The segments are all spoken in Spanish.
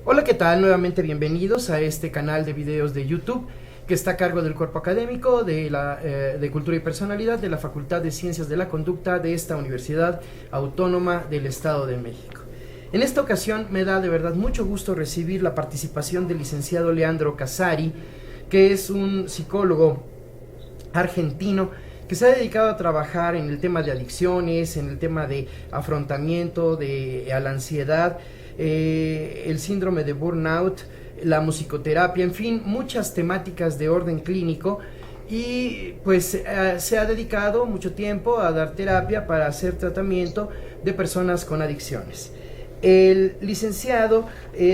Hola, ¿qué tal? Nuevamente bienvenidos a este canal de videos de YouTube que está a cargo del cuerpo académico de Cultura y Personalidad de la Facultad de Ciencias de la Conducta de esta Universidad Autónoma del Estado de México. En esta ocasión me da de verdad mucho gusto recibir la participación del licenciado Leandro Casari, que es un psicólogo argentino que se ha dedicado a trabajar en el tema de adicciones, en el tema de afrontamiento a la ansiedad, el síndrome de burnout, la musicoterapia, en fin, muchas temáticas de orden clínico, y pues se ha dedicado mucho tiempo a dar terapia para hacer tratamiento de personas con adicciones. El licenciado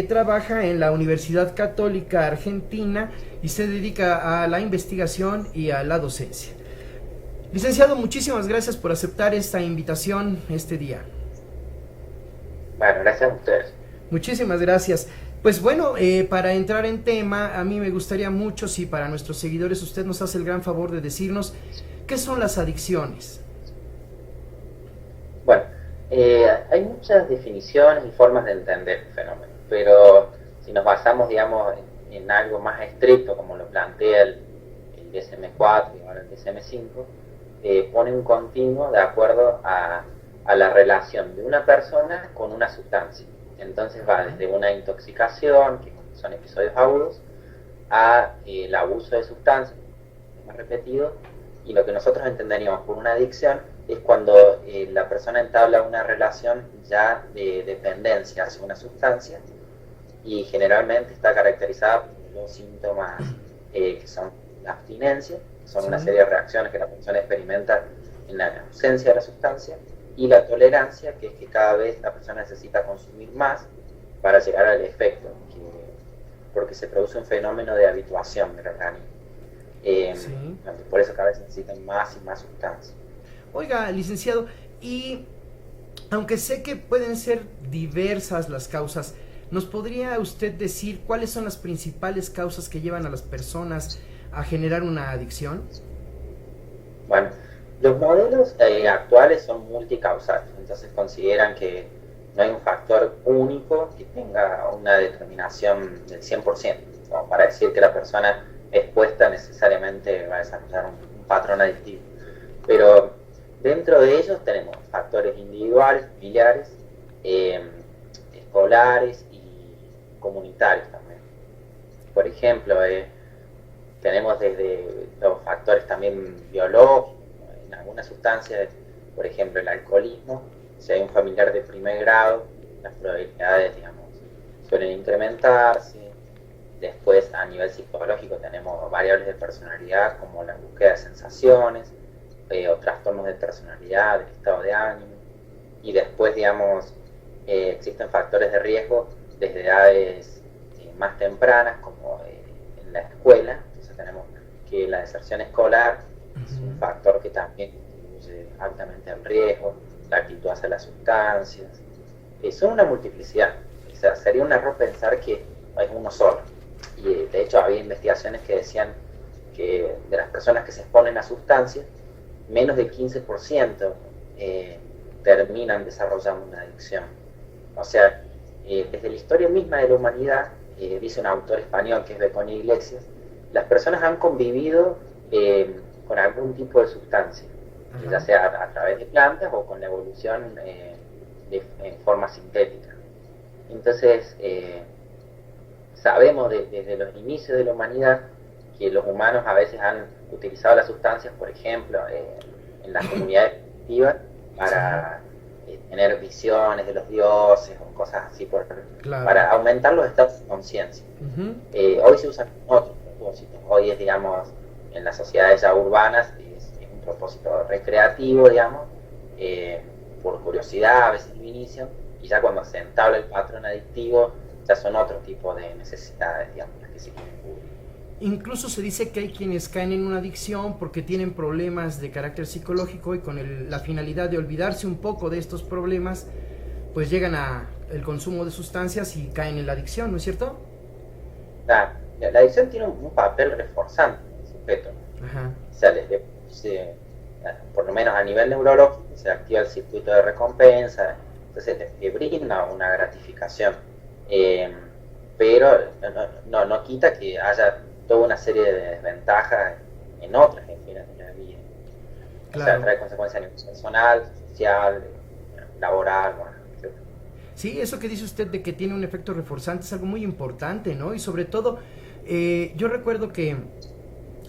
trabaja en la Universidad Católica Argentina y se dedica a la investigación y a la docencia. Licenciado, muchísimas gracias por aceptar esta invitación este día. Bueno, gracias a ustedes. Muchísimas gracias. Pues bueno, para entrar en tema, a mí me gustaría mucho si para nuestros seguidores usted nos hace el gran favor de decirnos qué son las adicciones. Bueno, hay muchas definiciones y formas de entender el fenómeno, pero si nos basamos, digamos, en algo más estricto, como lo plantea el DSM-4 y ahora el DSM-5, pone un continuo de acuerdo a la relación de una persona con una sustancia. Entonces va desde una intoxicación, que son episodios agudos, a el abuso de sustancias, más repetido, y lo que nosotros entenderíamos por una adicción es cuando la persona entabla una relación ya de dependencia hacia una sustancia, y generalmente está caracterizada por los síntomas que son la abstinencia, son una serie de reacciones que la persona experimenta en la ausencia de la sustancia, y la tolerancia, que es que cada vez la persona necesita consumir más para llegar al efecto, porque se produce un fenómeno de habituación del organismo. Por eso cada vez necesitan más y más sustancias. Oiga, licenciado, y aunque sé que pueden ser diversas las causas, ¿nos podría usted decir cuáles son las principales causas que llevan a las personas a generar una adicción? Bueno, los modelos actuales son multicausales, entonces consideran que no hay un factor único que tenga una determinación del 100%, como para decir que la persona expuesta necesariamente va a desarrollar un patrón adictivo. Pero dentro de ellos tenemos factores individuales, familiares, escolares y comunitarios también. Por ejemplo, tenemos desde los factores también biológicos, en algunas sustancias, por ejemplo el alcoholismo. Si hay un familiar de primer grado, las probabilidades, digamos, suelen incrementarse. Después, a nivel psicológico, tenemos variables de personalidad como la búsqueda de sensaciones, o trastornos de personalidad, del estado de ánimo. Y después, digamos, existen factores de riesgo desde edades más tempranas, como en la escuela. Entonces tenemos que la deserción escolar es un factor que también contribuye altamente al riesgo, la actitud hacia las sustancias. Son una multiplicidad. O sea, sería un error pensar que hay uno solo. Y de hecho había investigaciones que decían que de las personas que se exponen a sustancias, menos del 15% terminan desarrollando una adicción. O sea, desde la historia misma de la humanidad, dice un autor español que es Begoña Iglesias, las personas han convivido con algún tipo de sustancia, ya sea a través de plantas o con la evolución en forma sintética. Entonces, sabemos desde los inicios de la humanidad que los humanos a veces han utilizado las sustancias, por ejemplo, en las comunidades primitivas para tener visiones de los dioses o cosas así, para aumentar los estados de conciencia. Hoy se usan otros propósitos. Hoy es, digamos, en las sociedades ya urbanas, es un propósito recreativo, digamos, por curiosidad, a veces lo inician, y ya cuando se entabla el patrón adictivo, ya son otro tipo de necesidades, digamos, las que se quieren cubrir. Incluso se dice que hay quienes caen en una adicción porque tienen problemas de carácter psicológico y con la finalidad de olvidarse un poco de estos problemas, pues llegan a el consumo de sustancias y caen en la adicción, ¿no es cierto? La adicción tiene un papel reforzante en el sujeto. O sea, por lo menos a nivel neurológico se activa el circuito de recompensa, entonces te brinda una gratificación. eh, pero no quita que haya toda una serie de desventajas en otras esferas de la vida. O sea, Claro. trae consecuencias a nivel personal, social, laboral, bueno, etc. Sí, eso que dice usted de que tiene un efecto reforzante es algo muy importante, ¿no? Y sobre todo, yo recuerdo que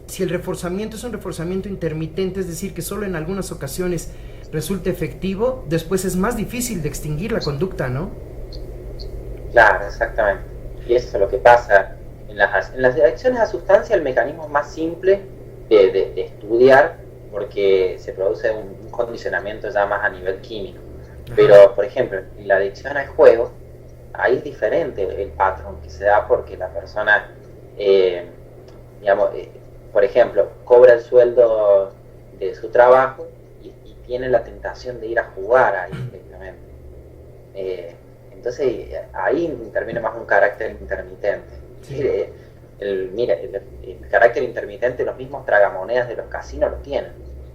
si el reforzamiento es un reforzamiento intermitente, es decir, que solo en algunas ocasiones resulta efectivo, después es más difícil de extinguir la conducta, ¿no? Claro, exactamente. Y eso es lo que pasa. En las adicciones a sustancia el mecanismo es más simple de estudiar porque se produce un condicionamiento ya más a nivel químico. Ajá, Pero, por ejemplo, en la adicción al juego, ahí es diferente el patrón que se da porque la persona, eh, digamos, por ejemplo, cobra el sueldo de su trabajo y tiene la tentación de ir a jugar ahí directamente. Eh, entonces ahí interviene más un carácter intermitente. sí, Mira, el carácter intermitente, los mismos tragamonedas de los casinos lo tienen,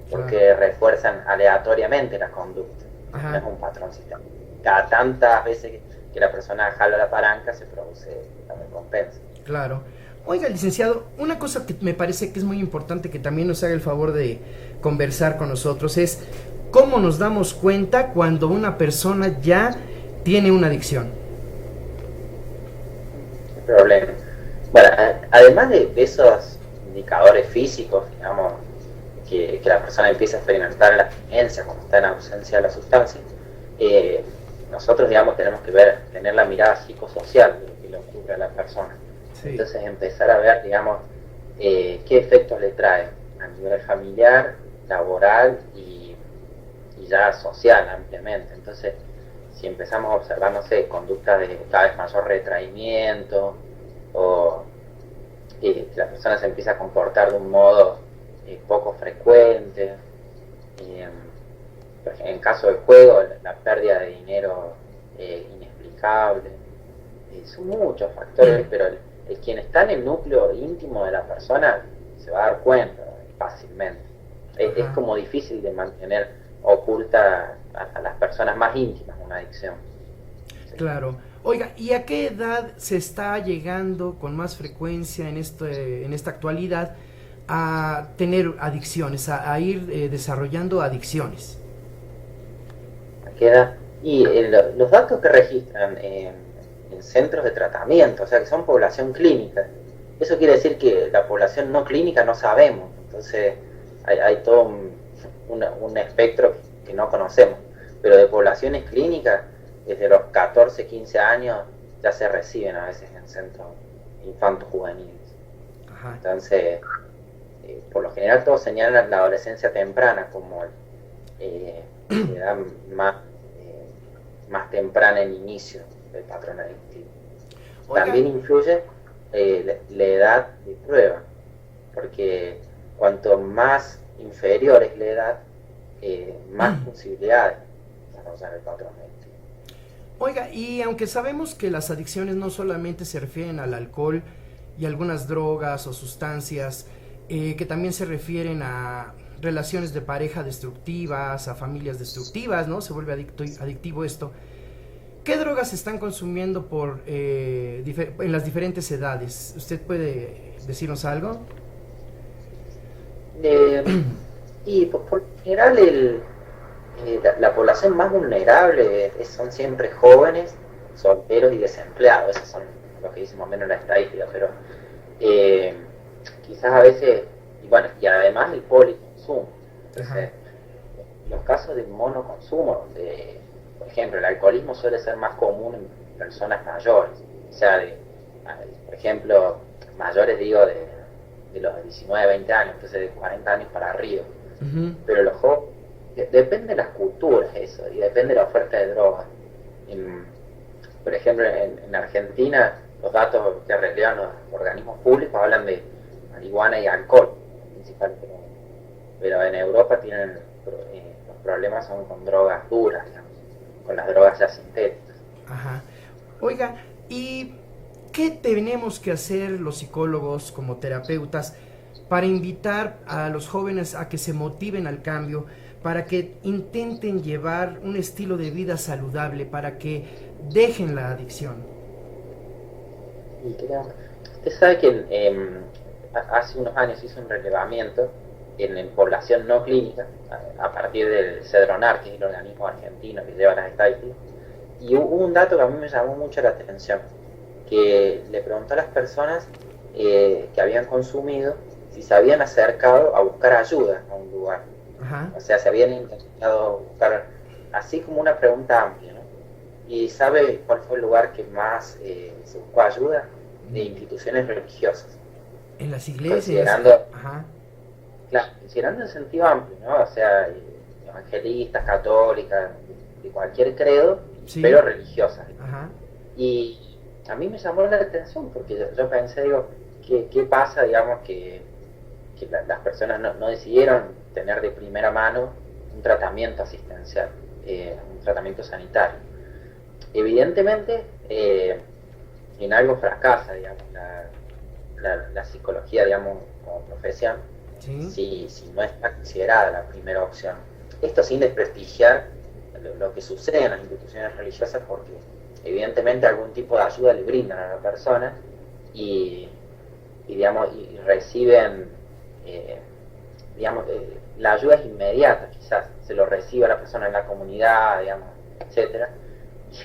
claro. porque refuerzan aleatoriamente la conducta, no Ajá, es un patrón sistemático. Cada tantas veces que la persona jala la palanca se produce la recompensa. claro. Oiga, licenciado, una cosa que me parece que es muy importante que también nos haga el favor de conversar con nosotros es cómo nos damos cuenta cuando una persona ya tiene una adicción. El problema. Bueno, además de esos indicadores físicos, digamos, que la persona empieza a experimentar la abstinencia cuando está en ausencia de la sustancia, eh, nosotros, digamos, tenemos que tener la mirada psicosocial de lo que le ocurre a la persona. Sí, Entonces empezar a ver, digamos, qué efectos le trae a nivel familiar, laboral y ya social ampliamente. Entonces, si empezamos a observar, no sé, conductas de cada vez mayor retraimiento o que la persona se empieza a comportar de un modo poco frecuente, en caso del juego, la pérdida de dinero inexplicable, son muchos factores, pero quien está en el núcleo íntimo de la persona se va a dar cuenta fácilmente. Es ajá, como difícil de mantener oculta a las personas más íntimas una adicción. Sí. claro. Oiga, ¿y a qué edad se está llegando con más frecuencia en esta actualidad a tener adicciones, a ir desarrollando adicciones? Queda, y los datos que registran en centros de tratamiento, o sea que son población clínica, eso quiere decir que la población no clínica no sabemos, entonces hay todo un espectro que no conocemos, pero de poblaciones clínicas, desde los 14, 15 años ya se reciben a veces en centros infantos juveniles. Ajá. Entonces, por lo general todos señalan la adolescencia temprana como la edad más, eh, más temprana en inicio del patrón adictivo. Oiga, También influye la edad de prueba, porque cuanto más inferior es la edad, más posibilidades de desarrollar el patrón adictivo. oiga, y aunque sabemos que las adicciones no solamente se refieren al alcohol y algunas drogas o sustancias, que también se refieren a relaciones de pareja destructivas, a familias destructivas, ¿no? Se vuelve adictivo esto. ¿Qué drogas se están consumiendo en las diferentes edades? ¿Usted puede decirnos algo? Eh, y por lo general la población más vulnerable son siempre jóvenes, solteros y desempleados. Esos son los que dicen más o menos la estadística, pero eh, quizás a veces, y bueno, y además el policonsumo. Ajá. Entonces, los casos de monoconsumo, donde, por ejemplo, el alcoholismo suele ser más común en personas mayores, o sea, por ejemplo, mayores digo de los 19, 20 años, entonces de 40 años para arriba. Ujú. Pero los jóvenes, depende de las culturas eso, y depende de la oferta de drogas. Por ejemplo, en Argentina, los datos que relevan los organismos públicos hablan de marihuana y alcohol, principalmente. Pero en Europa tienen los problemas son con drogas duras, digamos, con las drogas ya sintéticas. Ajá. Oiga, ¿y qué tenemos que hacer los psicólogos como terapeutas para invitar a los jóvenes a que se motiven al cambio, para que intenten llevar un estilo de vida saludable, para que dejen la adicción? Y usted sabe que hace unos años hizo un relevamiento en población no clínica, a partir del CEDRONAR, que es el organismo argentino que lleva las estadísticas, y hubo un dato que a mí me llamó mucho la atención, que le preguntó a las personas que habían consumido si se habían acercado a buscar ayuda a un lugar. Ajá. O sea, se habían intentado buscar, así como una pregunta amplia, ¿no? ¿Y sabe cuál fue el lugar que más se buscó ayuda? De instituciones religiosas. En las iglesias. Considerando, ajá. Claro, considerando en sentido amplio, ¿no? O sea, evangelistas, católicas, de cualquier credo, sí, pero religiosas. Ajá. Y a mí me llamó la atención porque yo pensé, digo, ¿qué pasa, digamos, que las personas no decidieron tener de primera mano un tratamiento asistencial, un tratamiento sanitario? Evidentemente, en algo fracasa, digamos, la psicología, digamos, como profesión, ¿sí? si no está considerada la primera opción. Esto sin desprestigiar lo que sucede en las instituciones religiosas, porque evidentemente algún tipo de ayuda le brindan a la persona y digamos, y reciben, la ayuda es inmediata, quizás se lo recibe a la persona en la comunidad, digamos, etcétera.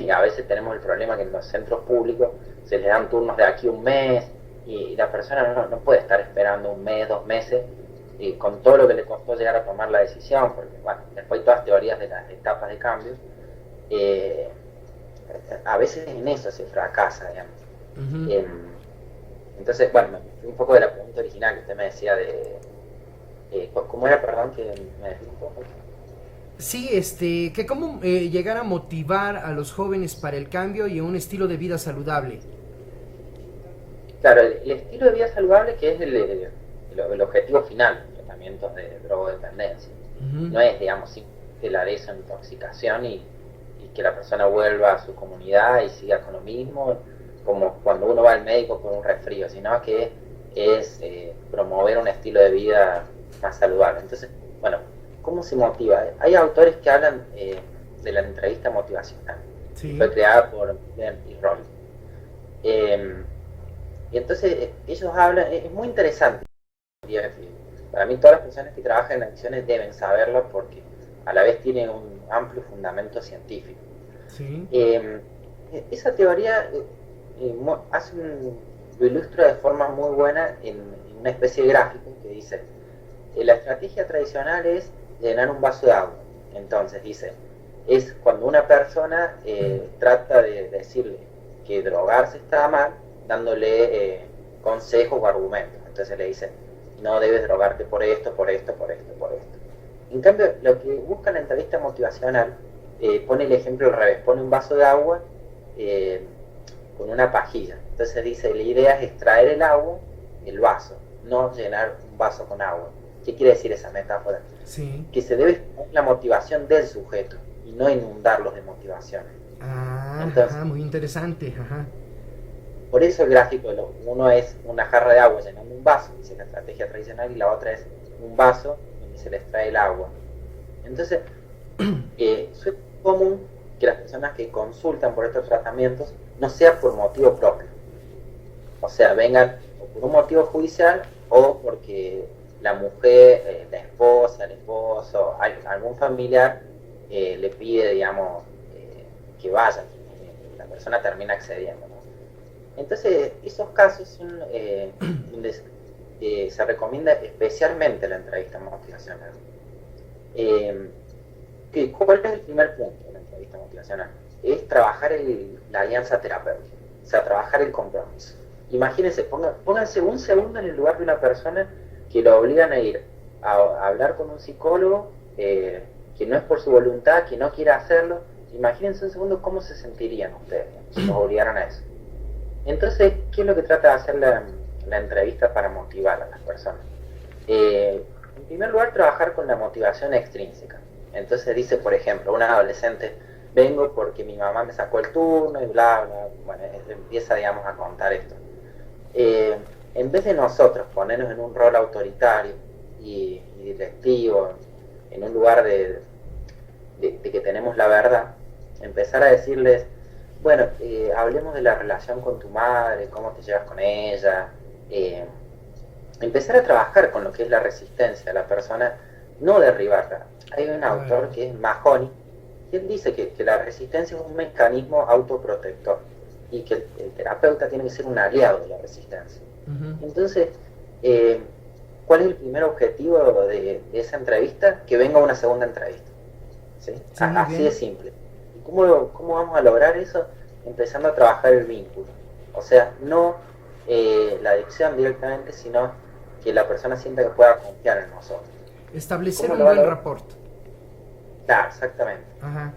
Y a veces tenemos el problema que en los centros públicos se les dan turnos de aquí un mes y la persona no puede estar esperando un mes, 2 meses, con todo lo que le costó llegar a tomar la decisión, porque bueno, después hay todas teorías de las etapas de cambio. A veces en eso se fracasa, digamos. Uh-huh. Entonces, bueno, un poco de la pregunta original que usted me decía de... ¿cómo era, perdón, que me decía un poco? Sí, que cómo llegar a motivar a los jóvenes para el cambio y un estilo de vida saludable. Claro, el estilo de vida saludable, que es el objetivo final del tratamiento de drogodependencia. Uh-huh. No es, digamos, simplemente la desintoxicación y que la persona vuelva a su comunidad y siga con lo mismo, como cuando uno va al médico con un resfrío, sino que es promover un estilo de vida más saludable. Entonces, bueno, ¿cómo se motiva? Hay autores que hablan de la entrevista motivacional. Sí. Fue creada por Ben y Roll. Y entonces ellos hablan, es muy interesante. Para mí todas las personas que trabajan en adicciones deben saberlo porque a la vez tienen un amplio fundamento científico. Sí. Esa teoría lo ilustra de forma muy buena en una especie de gráfico que dice, la estrategia tradicional es llenar un vaso de agua. Entonces dice, es cuando una persona trata de decirle que drogarse está mal, dándole consejos o argumentos. Entonces le dice, no debes drogarte por esto, por esto, por esto, por esto. En cambio, lo que busca la entrevista motivacional, pone el ejemplo al revés, pone un vaso de agua con una pajilla. Entonces dice, la idea es extraer el agua, el vaso, no llenar un vaso con agua. ¿Qué quiere decir esa metáfora? Sí. Que se debe la motivación del sujeto y no inundarlos de motivación. Entonces, muy interesante. Ajá. Por eso el gráfico, uno es una jarra de agua llenando un vaso, dice la estrategia tradicional, y la otra es un vaso donde se le extrae el agua. Entonces, es común que las personas que consultan por estos tratamientos no sea por motivo propio. O sea, vengan o por un motivo judicial o porque la mujer, la esposa, el esposo, algún familiar le pide, digamos, que vaya. La persona termina accediendo, ¿no? Entonces, esos casos son donde se recomienda especialmente la entrevista motivacional. ¿Cuál es el primer punto de la entrevista motivacional? Es trabajar la alianza terapéutica, o sea, trabajar el compromiso. Imagínense, pónganse un segundo en el lugar de una persona que lo obligan a ir a hablar con un psicólogo que no es por su voluntad, que no quiere hacerlo. Imagínense un segundo cómo se sentirían ustedes si los obligaran a eso. Entonces, ¿qué es lo que trata de hacer la entrevista para motivar a las personas? En primer lugar, trabajar con la motivación extrínseca. Entonces dice, por ejemplo, un adolescente, vengo porque mi mamá me sacó el turno y bla, bla. Bueno, empieza, digamos, a contar esto. En vez de nosotros ponernos en un rol autoritario y directivo, en un lugar de que tenemos la verdad, empezar a decirles, bueno, hablemos de la relación con tu madre, cómo te llevas con ella. Empezar a trabajar con lo que es la resistencia de la persona, no derribarla. Hay un autor que es Mahoney, y él dice que la resistencia es un mecanismo autoprotector y que el terapeuta tiene que ser un aliado de la resistencia. Entonces, ¿cuál es el primer objetivo de esa entrevista? Que venga una segunda entrevista. ¿Sí? Sí, así de simple. ¿Y cómo vamos a lograr eso? Empezando a trabajar el vínculo. O sea, no la adicción directamente, sino que la persona sienta que pueda confiar en nosotros. Establecer un buen rapport. Claro, exactamente. Ajá.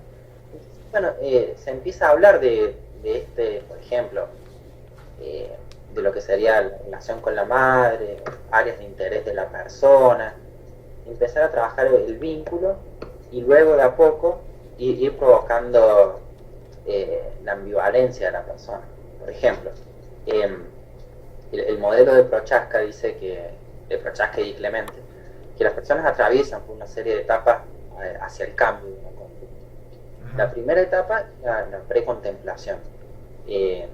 Bueno, se empieza a hablar de por ejemplo, de lo que sería la relación con la madre, áreas de interés de la persona, empezar a trabajar el vínculo y luego de a poco ir provocando la ambivalencia de la persona. Por ejemplo, el modelo de Prochaska dice de Prochaska y Clemente, que las personas atraviesan por una serie de etapas hacia el cambio de una conducta. La primera etapa es la precontemplación,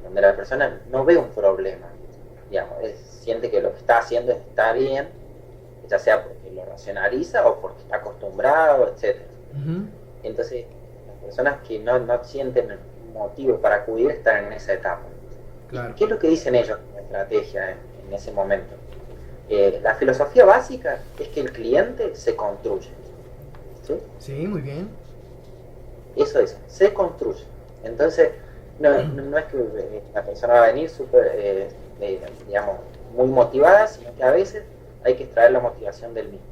donde la persona no ve un problema, digamos, siente que lo que está haciendo está bien, ya sea porque lo racionaliza o porque está acostumbrado, etc. Entonces, las personas que no sienten motivo para acudir están en esa etapa. Claro. ¿Qué es lo que dicen ellos como estrategia en ese momento? La filosofía básica es que el cliente se construye. ¿Sí? Sí, muy bien. Eso es, se construye. Entonces, no es que la persona va a venir súper, digamos, muy motivada, sino que a veces hay que extraer la motivación del mismo.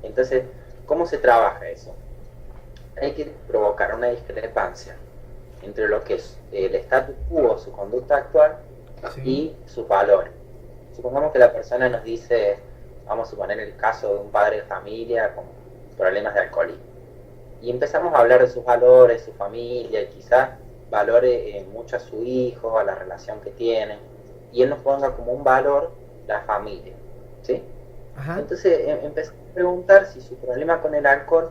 Entonces, ¿cómo se trabaja eso? Hay que provocar una discrepancia entre lo que es el status quo, su conducta actual, sí, y sus valores. Supongamos que la persona nos dice, vamos a suponer el caso de un padre de familia con problemas de alcoholismo, y empezamos a hablar de sus valores, su familia, y quizás valore mucho a su hijo, a la relación que tienen, y él nos ponga como un valor la familia, ¿sí? Ajá. Entonces empezamos a preguntar si su problema con el alcohol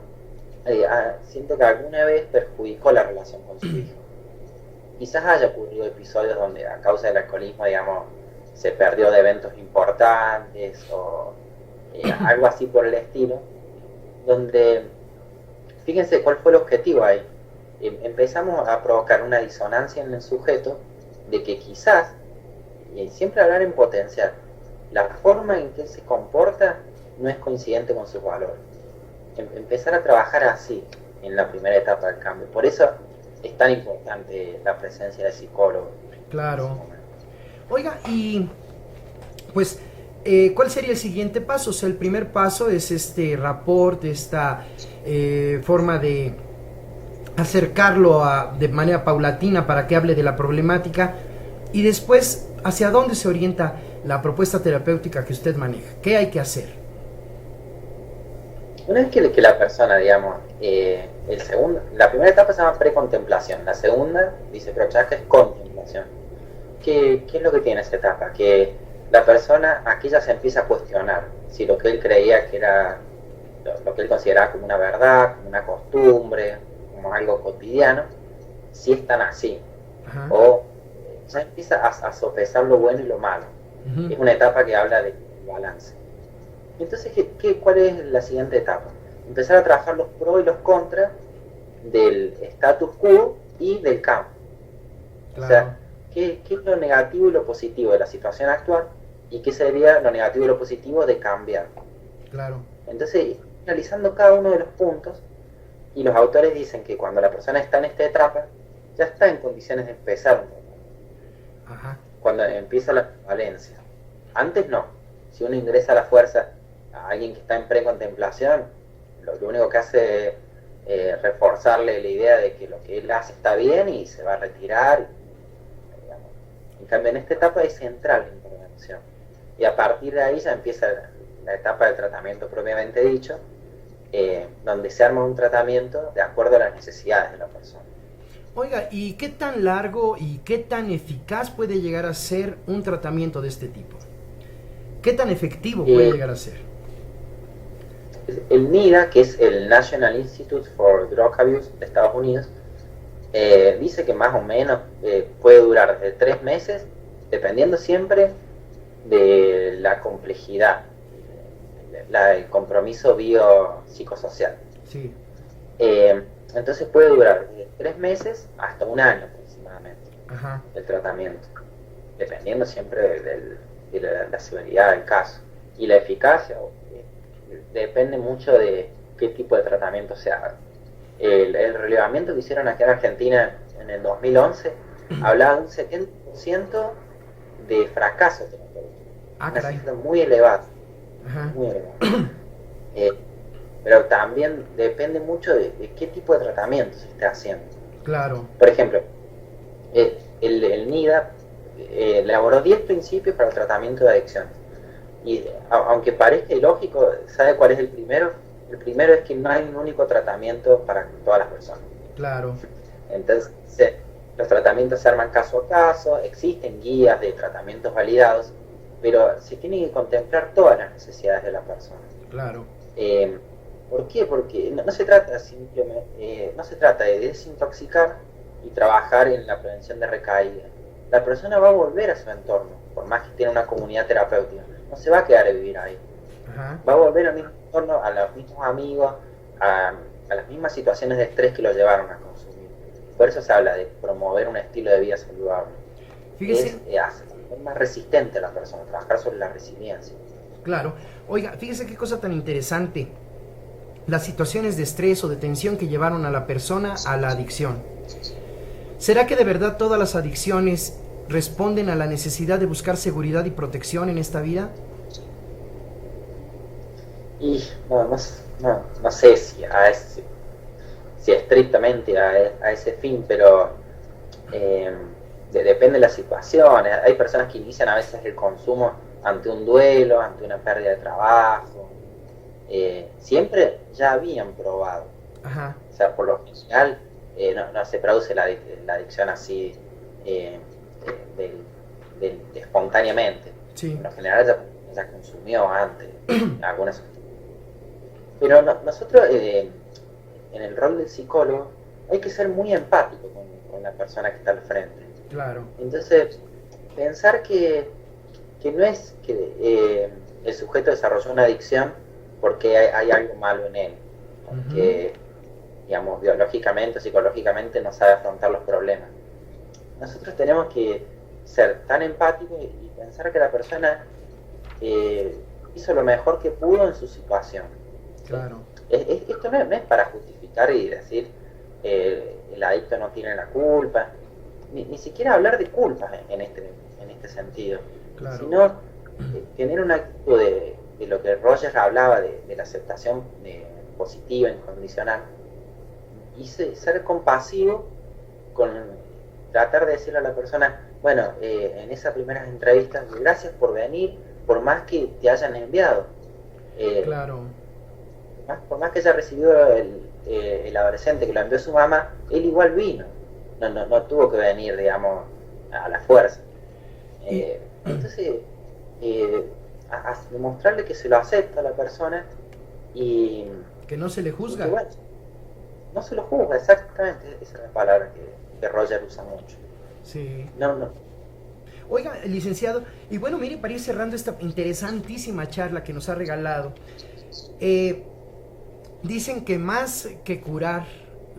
siente que alguna vez perjudicó la relación con su hijo. Quizás haya ocurrido episodios donde a causa del alcoholismo, digamos, se perdió de eventos importantes o algo así por el estilo, donde, fíjense cuál fue el objetivo ahí. Empezamos a provocar una disonancia en el sujeto de que quizás, y siempre hablar en potencial, la forma en que él se comporta no es coincidente con sus valores. Empezar a trabajar así en la primera etapa del cambio. Por eso es tan importante la presencia del psicólogo. Claro. Oiga, y pues, ¿cuál sería el siguiente paso? O sea, el primer paso es este rapport, esta forma de acercarlo de manera paulatina para que hable de la problemática, y después, ¿hacia dónde se orienta la propuesta terapéutica que usted maneja? ¿Qué hay que hacer? Una vez que la persona, digamos, la primera etapa se llama precontemplación, la segunda, dice Prochaska, es contemplación. ¿Qué es lo que tiene esa etapa? Que la persona aquí ya se empieza a cuestionar si lo que él creía que era, lo que él consideraba como una verdad, como una costumbre, como algo cotidiano, si es tan así. Ajá. O ya empieza a sopesar lo bueno y lo malo. Uh-huh. Es una etapa que habla de balance. Entonces, ¿cuál es la siguiente etapa? Empezar a trabajar los pros y los contras del status quo y del cambio. Claro. O sea, ¿qué es lo negativo y lo positivo de la situación actual? ¿Y qué sería lo negativo y lo positivo de cambiar? Claro. Entonces, analizando cada uno de los puntos, y los autores dicen que cuando la persona está en esta etapa, ya está en condiciones de empezar un poco. Ajá. Cuando empieza la valencia. Antes no. Si uno ingresa a la fuerza a alguien que está en precontemplación, lo único que hace es reforzarle la idea de que lo que él hace está bien y se va a retirar. Digamos. En cambio, en esta etapa es central la intervención. Y a partir de ahí ya empieza la etapa del tratamiento propiamente dicho, donde se arma un tratamiento de acuerdo a las necesidades de la persona. Oiga, ¿y qué tan largo y qué tan eficaz puede llegar a ser un tratamiento de este tipo? ¿Qué tan efectivo puede llegar a ser? El NIDA, que es el National Institute for Drug Abuse de Estados Unidos, Dice que más o menos puede durar desde 3 meses, dependiendo siempre de la complejidad, el compromiso biopsicosocial. Sí. Entonces puede durar desde 3 meses hasta un año aproximadamente. Ajá. El tratamiento, dependiendo siempre de la severidad del caso. Y la eficacia depende mucho de qué tipo de tratamiento se haga. El relevamiento que hicieron aquí en Argentina en el 2011 hablaba de un 70% de fracaso terapéutico. Ah, Una caray. cifra muy elevada. Ajá. Muy elevada. Pero también depende mucho de qué tipo de tratamiento se esté haciendo. Claro. Por ejemplo, el NIDA elaboró 10 principios para el tratamiento de adicciones. Y aunque parezca ilógico, ¿sabe cuál es el primero? El primero es que no hay un único tratamiento para todas las personas. Claro. Entonces, los tratamientos se arman caso a caso, existen guías de tratamientos validados, pero se tienen que contemplar todas las necesidades de la persona. Claro. ¿Por qué? Porque no se trata simplemente, no se trata de desintoxicar y trabajar en la prevención de recaída. La persona va a volver a su entorno, por más que tenga una comunidad terapéutica, no se va a quedar a vivir ahí. Ajá. Va a volver al mismo entorno, a los mismos amigos, a las mismas situaciones de estrés que lo llevaron a consumir. Por eso se habla de promover un estilo de vida saludable. Fíjese. Es hacer más resistente a la persona, trabajar sobre la resiliencia. Claro. Oiga, fíjese qué cosa tan interesante. Las situaciones de estrés o de tensión que llevaron a la persona a la adicción. ¿Será que de verdad todas las adicciones responden a la necesidad de buscar seguridad y protección en esta vida? Y no sé si estrictamente a ese fin, pero depende de la situación. Hay personas que inician a veces el consumo ante un duelo, ante una pérdida de trabajo. Siempre ya habían probado. Ajá. O sea, por lo general no se produce la adicción así espontáneamente. Sí. Por lo general ya consumió antes algunas. Pero nosotros en el rol del psicólogo hay que ser muy empático con la persona que está al frente. Claro. Entonces, pensar que no es que el sujeto desarrolló una adicción porque hay algo malo en él, porque, digamos, biológicamente o psicológicamente no sabe afrontar los problemas. Nosotros tenemos que ser tan empáticos y pensar que la persona hizo lo mejor que pudo en su situación. Claro. Esto no es para justificar y decir el adicto no tiene la culpa, ni siquiera hablar de culpas en este sentido, Claro. sino tener una actitud de lo que Rogers hablaba de la aceptación positiva, incondicional, y ser compasivo con tratar de decirle a la persona, bueno, en esas primeras entrevistas, gracias por venir, por más que te hayan enviado. Claro. Por más que haya recibido el adolescente que lo envió su mamá, él igual vino. No tuvo que venir, digamos, a la fuerza. Entonces, a demostrarle que se lo acepta a la persona y que no se le juzga. Que, bueno, no se lo juzga, exactamente, esa es la palabra que Roger usa mucho. Sí. No. Oiga, licenciado, y bueno, mire, para ir cerrando esta interesantísima charla que nos ha regalado, dicen que más que curar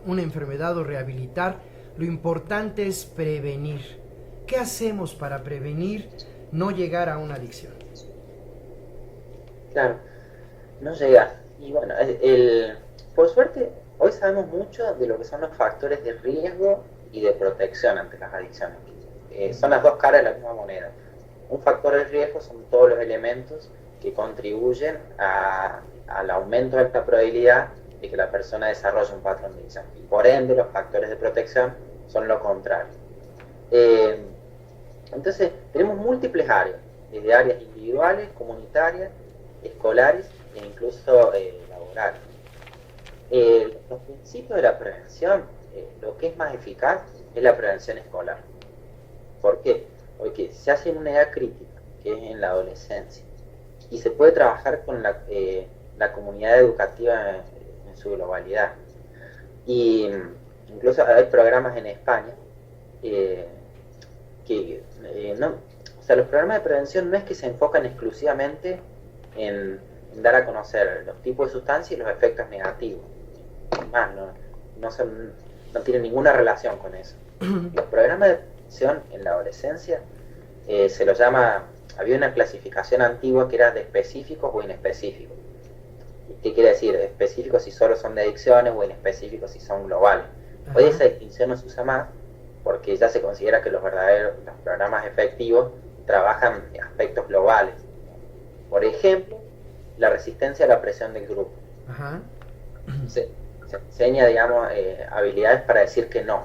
una enfermedad o rehabilitar, lo importante es prevenir. ¿Qué hacemos para prevenir no llegar a una adicción? Claro, no llegar. Y bueno, por suerte, hoy sabemos mucho de lo que son los factores de riesgo y de protección ante las adicciones. Son las dos caras de la misma moneda. Un factor de riesgo son todos los elementos que contribuyen al aumento de la probabilidad de que la persona desarrolle un patrón de adicción. Y por ende, los factores de protección son lo contrario. Entonces, tenemos múltiples áreas, desde áreas individuales, comunitarias, escolares e incluso laborales. Los principios de la prevención, lo que es más eficaz es la prevención escolar. ¿Por qué? Porque se hace en una edad crítica, que es en la adolescencia, y se puede trabajar con la comunidad educativa en su globalidad. Y incluso hay programas en España que no, o sea, los programas de prevención no es que se enfocan exclusivamente en dar a conocer los tipos de sustancias y los efectos negativos. Más, no tienen ninguna relación con eso. Los programas de prevención en la adolescencia se los llama, había una clasificación antigua que era de específicos o inespecíficos. ¿Qué quiere decir? Específicos si solo son de adicciones o inespecíficos si son globales. Hoy esa distinción no se usa más porque ya se considera que los programas efectivos trabajan aspectos globales. Por ejemplo, la resistencia a la presión del grupo. Se enseña, digamos, habilidades para decir que no.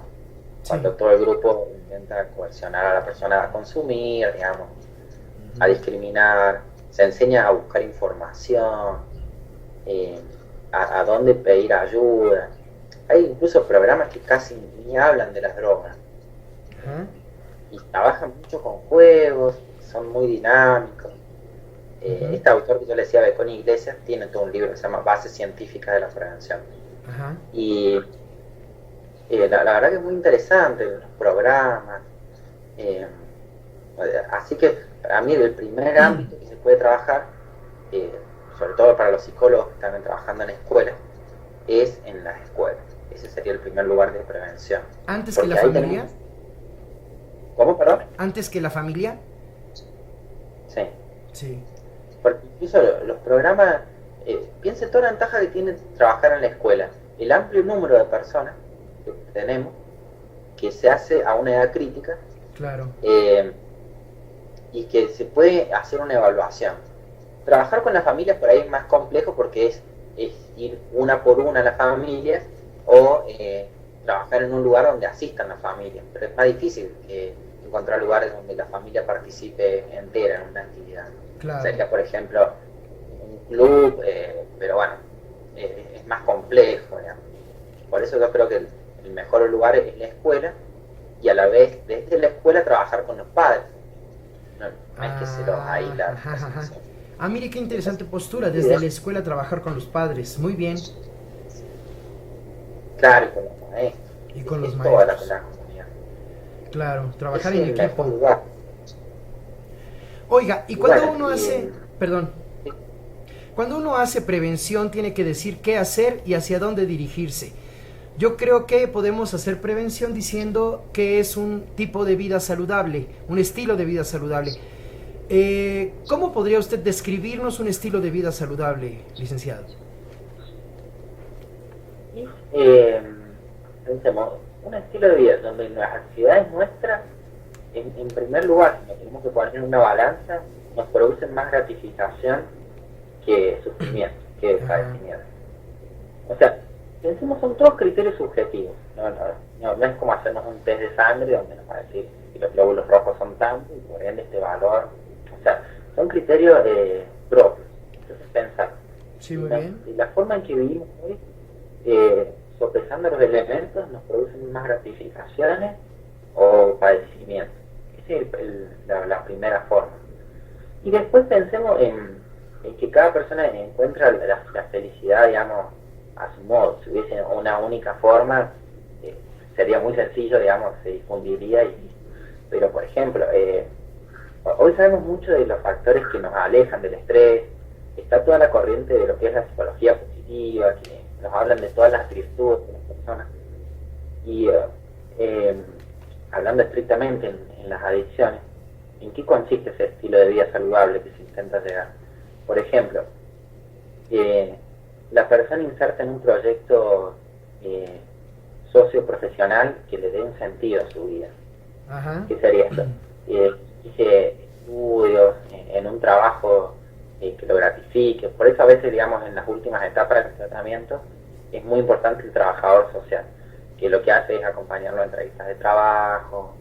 Cuando todo el grupo intenta coercionar a la persona a consumir, digamos, a discriminar, se enseña a buscar información, a dónde pedir ayuda. Hay incluso programas que casi ni hablan de las drogas. Y trabajan mucho con juegos, son muy dinámicos. Este autor que yo le decía, Beconi Iglesias, tiene todo un libro que se llama Bases Científicas de la Prevención. Y la verdad que es muy interesante los programas. Así que para mí el primer ámbito que se puede trabajar, sobre todo para los psicólogos que están trabajando en escuelas, es en las escuelas. Ese sería el primer lugar de prevención. ¿Antes que la familia? ¿Cómo, perdón? ¿Antes que la familia? Sí. Porque incluso los programas, piense toda la ventaja que tiene trabajar en la escuela. El amplio número de personas que tenemos, que se hace a una edad crítica, claro, y que se puede hacer una evaluación. Trabajar con las familias por ahí es más complejo porque es ir una por una a las familias o trabajar en un lugar donde asistan las familias, pero es más difícil encontrar lugares donde la familia participe entera en una actividad. Claro. Sería, por ejemplo, un club, pero bueno, es más complejo, digamos. Por eso yo creo que el mejor lugar es la escuela, y a la vez desde la escuela trabajar con los padres. No es que se los aísla. Mire qué interesante postura, desde la escuela trabajar con los padres, muy bien. Claro, y con los maestros. Y con los toda maestros. la comunidad. Claro, trabajar Es en el equipo. mejor lugar. Oiga, y cuando Bueno, uno hace, perdón, cuando uno hace prevención tiene que decir qué hacer y hacia dónde dirigirse. Yo creo que podemos hacer prevención diciendo que es un tipo de vida saludable, un estilo de vida saludable. ¿Cómo podría usted describirnos un estilo de vida saludable, licenciado? Pensemos, un estilo de vida donde las actividades nuestras, en primer lugar, si nos tenemos que poner en una balanza, nos producen más gratificación que sufrimiento, que padecimiento. O sea, pensemos, son todos criterios subjetivos. No es como hacernos un test de sangre donde nos va a decir que los glóbulos rojos son tantos y por ende este valor. O sea, son criterios propios. Entonces pensar. Sí, muy bien. Y la forma en que vivimos hoy, sopesando los elementos, nos producen más gratificaciones o padecimientos. Esa es la primera forma. Y después pensemos en que cada persona encuentra la felicidad, digamos, a su modo. Si hubiese una única forma, sería muy sencillo, digamos, se difundiría. Pero, por ejemplo, hoy sabemos mucho de los factores que nos alejan del estrés. Está toda la corriente de lo que es la psicología positiva, que nos hablan de todas las virtudes de las personas. Y hablando estrictamente en las adicciones, ¿en qué consiste ese estilo de vida saludable que se intenta llegar? Por ejemplo, la persona inserta en un proyecto socioprofesional que le dé un sentido a su vida. ¿Qué sería esto? Hice estudios, en un trabajo que lo gratifique. Por eso a veces, digamos, en las últimas etapas del tratamiento es muy importante el trabajador social, que lo que hace es acompañarlo a entrevistas de trabajo,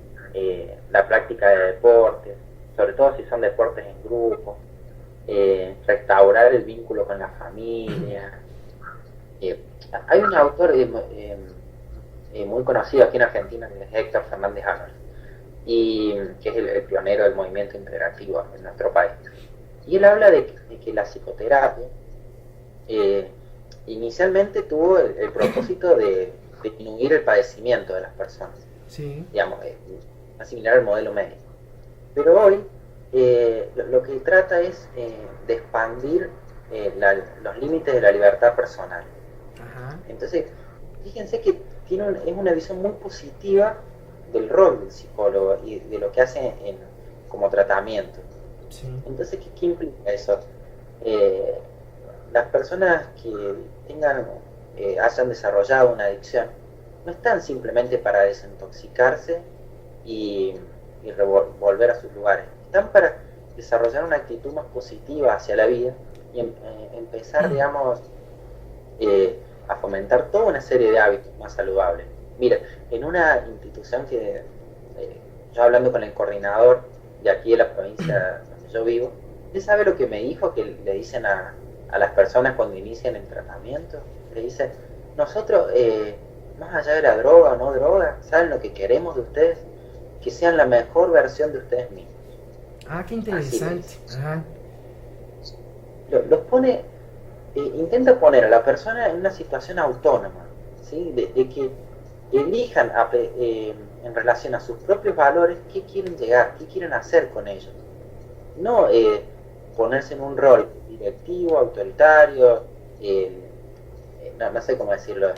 la práctica de deportes, sobre todo si son deportes en grupo, restaurar el vínculo con la familia. Hay un autor muy conocido aquí en Argentina, que es Héctor Fernández Álvarez, y que es el pionero del movimiento integrativo en nuestro país. Y él habla de que la psicoterapia inicialmente tuvo el propósito de disminuir el padecimiento de las personas. Sí. Digamos, asimilar el modelo médico. Pero hoy lo que trata es de expandir los límites de la libertad personal. Ajá. Entonces, fíjense que es una visión muy positiva del rol del psicólogo y de lo que hace como tratamiento. Sí. Entonces, ¿qué implica eso? Las personas que hayan desarrollado una adicción no están simplemente para desintoxicarse y volver a sus lugares, están para desarrollar una actitud más positiva hacia la vida y empezar, digamos, a fomentar toda una serie de hábitos más saludables. Mira, en una institución que, yo hablando con el coordinador de aquí de la provincia donde yo vivo, ¿usted sabe lo que me dijo que le dicen a las personas cuando inician el tratamiento? Le dicen, nosotros, más allá de la droga o no droga, ¿saben lo que queremos de ustedes? Que sean la mejor versión de ustedes mismos. Ah, qué interesante. Ajá. Los pone, intenta poner a la persona en una situación autónoma, ¿sí? De que elijan en relación a sus propios valores qué quieren llegar, qué quieren hacer con ellos. No ponerse en un rol directivo, autoritario, no sé cómo decirlo,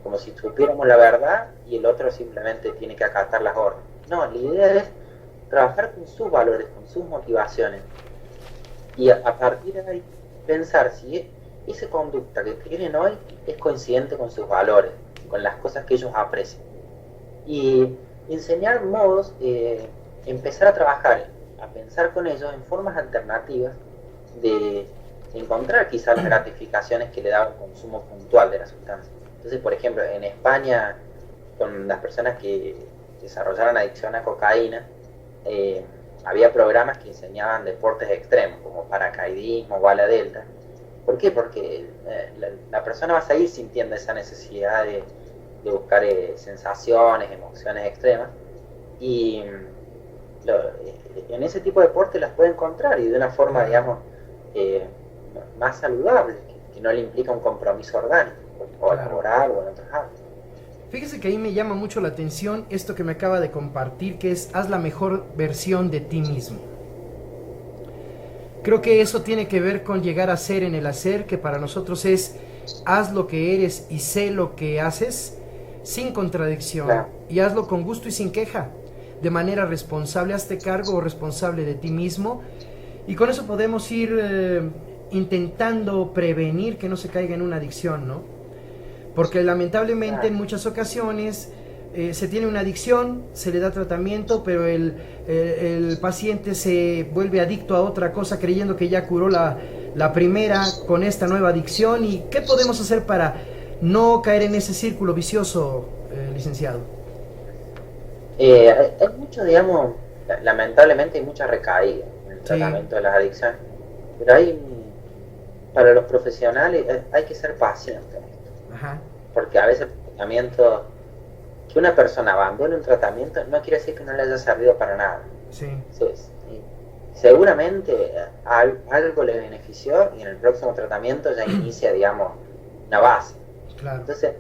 como si supiéramos la verdad y el otro simplemente tiene que acatar las órdenes. No, la idea es trabajar con sus valores, con sus motivaciones y a partir de ahí pensar si esa conducta que tienen hoy es coincidente con sus valores, con las cosas que ellos aprecian. Y enseñar modos, empezar a trabajar, a pensar con ellos en formas alternativas de encontrar quizás las gratificaciones que le da el consumo puntual de la sustancia. Entonces, por ejemplo, en España, con las personas que desarrollaron adicción a cocaína, había programas que enseñaban deportes extremos, como paracaidismo o ala delta. ¿Por qué? Porque la persona va a seguir sintiendo esa necesidad de buscar sensaciones, emociones extremas, y en ese tipo de deporte las puede encontrar y de una forma, digamos, más saludable, que no le implica un compromiso orgánico, o laboral o en otros ámbitos. Fíjese que ahí me llama mucho la atención esto que me acaba de compartir, que es haz la mejor versión de ti mismo. Creo que eso tiene que ver con llegar a ser en el hacer, que para nosotros es haz lo que eres y sé lo que haces sin contradicción, claro. Y hazlo con gusto y sin queja, de manera responsable. Hazte cargo o responsable de ti mismo, y con eso podemos ir intentando prevenir que no se caiga en una adicción, ¿no? Porque lamentablemente en muchas ocasiones se tiene una adicción, se le da tratamiento, pero el paciente se vuelve adicto a otra cosa creyendo que ya curó la primera con esta nueva adicción. ¿Y qué podemos hacer para no caer en ese círculo vicioso, licenciado? Hay mucho, digamos, lamentablemente hay mucha recaída en el tratamiento de las adicciones, pero para los profesionales hay que ser pacientes. Ajá. Porque a veces el tratamiento, que una persona abandone un tratamiento no quiere decir que no le haya servido para nada. Sí. Entonces, seguramente algo le benefició y en el próximo tratamiento ya inicia, digamos, una base. Claro. Entonces,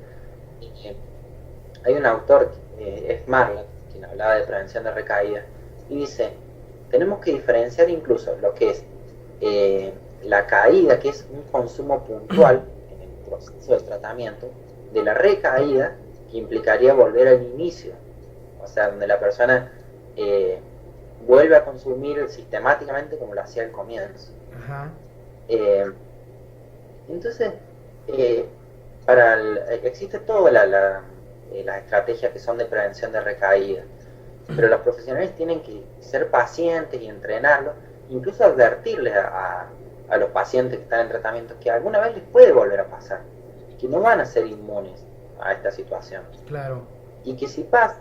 hay un autor, es Marlatt, quien hablaba de prevención de recaídas, y dice, tenemos que diferenciar incluso lo que es la caída, que es un consumo puntual en el proceso del tratamiento, de la recaída, que implicaría volver al inicio, o sea, donde la persona vuelve a consumir sistemáticamente como lo hacía al comienzo. Ajá. Entonces, existe todas las estrategias que son de prevención de recaída, pero los profesionales tienen que ser pacientes y entrenarlos, incluso advertirles a los pacientes que están en tratamiento que alguna vez les puede volver a pasar, que no van a ser inmunes a esta situación. Claro. Y que si pasa,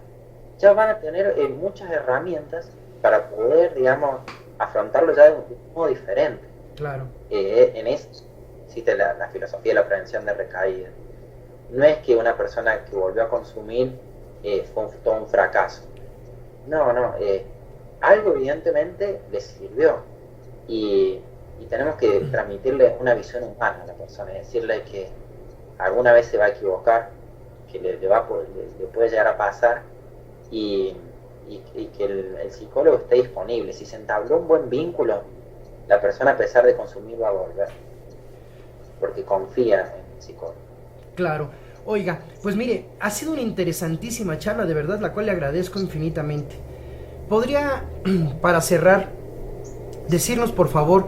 ya van a tener muchas herramientas para poder, digamos, afrontarlo ya de un modo diferente. Claro. En esto existe la filosofía de la prevención de recaída. No es que una persona que volvió a consumir fue todo un fracaso. No, algo evidentemente le sirvió. Y tenemos que transmitirle una visión humana a la persona, decirle que alguna vez se va a equivocar, que le puede llegar a pasar y que el psicólogo esté disponible. Si se entabló un buen vínculo, la persona a pesar de consumir va a volver, porque confía en el psicólogo. Claro. Oiga, pues mire, ha sido una interesantísima charla, de verdad, la cual le agradezco infinitamente. ¿Podría, para cerrar, decirnos por favor,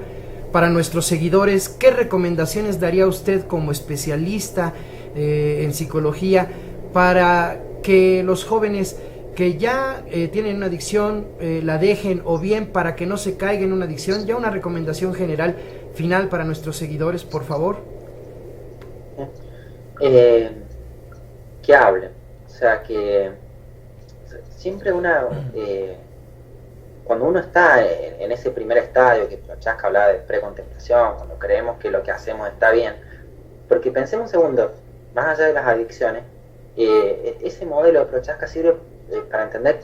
para nuestros seguidores, qué recomendaciones daría usted como especialista en psicología para que los jóvenes que ya tienen una adicción la dejen, o bien para que no se caigan en una adicción? Ya una recomendación general final para nuestros seguidores, por favor. Que hablen, o sea, que siempre cuando uno está en ese primer estadio que Prochaska hablaba de precontemplación, cuando creemos que lo que hacemos está bien, porque pensemos un segundo, más allá de las adicciones, ese modelo de Prochaska sirve para entender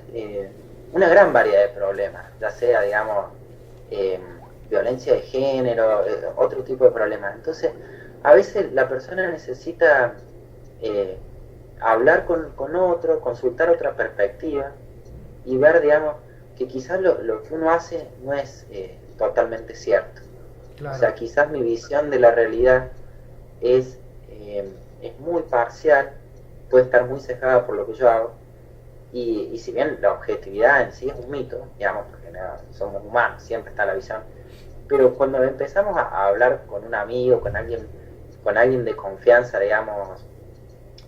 una gran variedad de problemas, ya sea, digamos, violencia de género, otro tipo de problemas. Entonces, a veces la persona necesita hablar con otro, consultar otra perspectiva y ver, digamos, que quizás lo que uno hace no es totalmente cierto. Claro. O sea, quizás mi visión de la realidad es muy parcial, puede estar muy cejada por lo que yo hago, y si bien la objetividad en sí es un mito, digamos, porque somos humanos, siempre está la visión, pero cuando empezamos a hablar con un amigo, con alguien de confianza, digamos,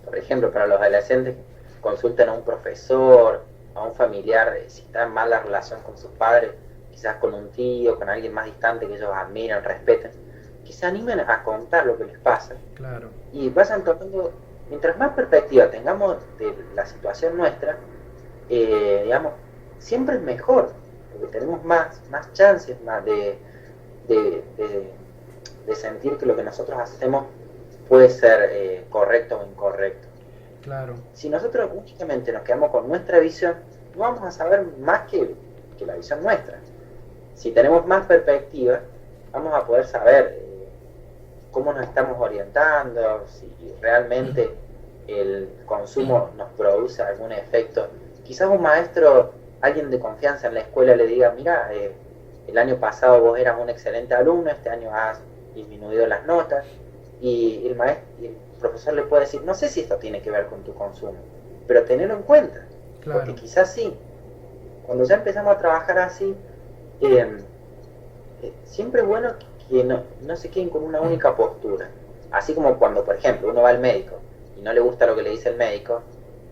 por ejemplo, para los adolescentes, consulten a un profesor, a un familiar, si está en mala relación con sus padres, quizás con un tío, con alguien más distante que ellos admiran, respeten, que se animen a contar lo que les pasa. Claro. Y vayan tomando, mientras más perspectiva tengamos de la situación nuestra, digamos, siempre es mejor, porque tenemos más chances más de sentir que lo que nosotros hacemos puede ser correcto o incorrecto. Claro. Si nosotros únicamente nos quedamos con nuestra visión, no vamos a saber más que la visión nuestra. Si tenemos más perspectiva, vamos a poder saber cómo nos estamos orientando, si realmente el consumo nos produce algún efecto. Quizás un maestro, alguien de confianza en la escuela, le diga: mira, el año pasado vos eras un excelente alumno, este año has disminuido las notas, y el profesor le puede decir: no sé si esto tiene que ver con tu consumo, pero tenerlo en cuenta. Claro. Porque quizás sí. Cuando ya empezamos a trabajar así, siempre es bueno que no se queden con una única postura. Así como cuando, por ejemplo, uno va al médico y no le gusta lo que le dice el médico,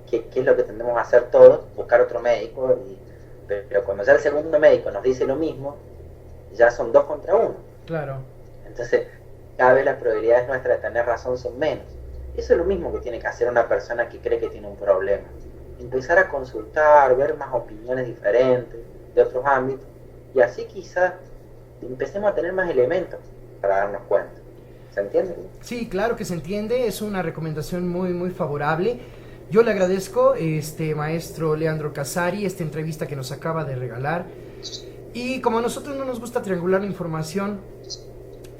¿qué es lo que tendemos a hacer todos? Buscar otro médico. Pero cuando ya el segundo médico nos dice lo mismo, ya son 2 contra 1. Claro. Entonces, cada vez las probabilidades nuestras de tener razón son menos. Eso es lo mismo que tiene que hacer una persona que cree que tiene un problema. Empezar a consultar, ver más opiniones diferentes de otros ámbitos, y así quizás empecemos a tener más elementos para darnos cuenta. ¿Se entiende? Sí, claro que se entiende. Es una recomendación muy, muy favorable. Yo le agradezco, maestro Leandro Casari, esta entrevista que nos acaba de regalar. Y como a nosotros no nos gusta triangular la información,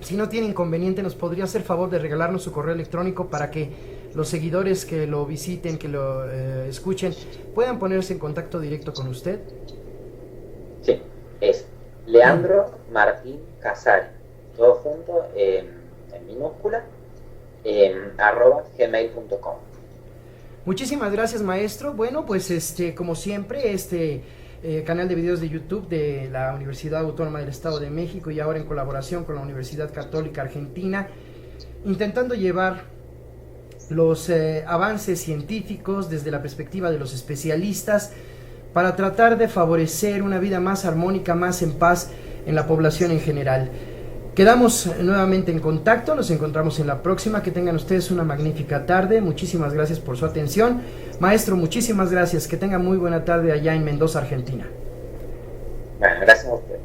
si no tiene inconveniente, nos podría hacer favor de regalarnos su correo electrónico para que los seguidores que lo visiten, que lo escuchen, puedan ponerse en contacto directo con usted. Sí, es Leandro Martín Casari, todo junto en minúscula, @gmail.com. Muchísimas gracias, maestro. Bueno, pues como siempre, canal de videos de YouTube de la Universidad Autónoma del Estado de México, y ahora en colaboración con la Universidad Católica Argentina, intentando llevar los avances científicos desde la perspectiva de los especialistas para tratar de favorecer una vida más armónica, más en paz en la población en general. Quedamos nuevamente en contacto, nos encontramos en la próxima. Que tengan ustedes una magnífica tarde. Muchísimas gracias por su atención. Maestro, muchísimas gracias. Que tengan muy buena tarde allá en Mendoza, Argentina. Bueno, gracias a usted.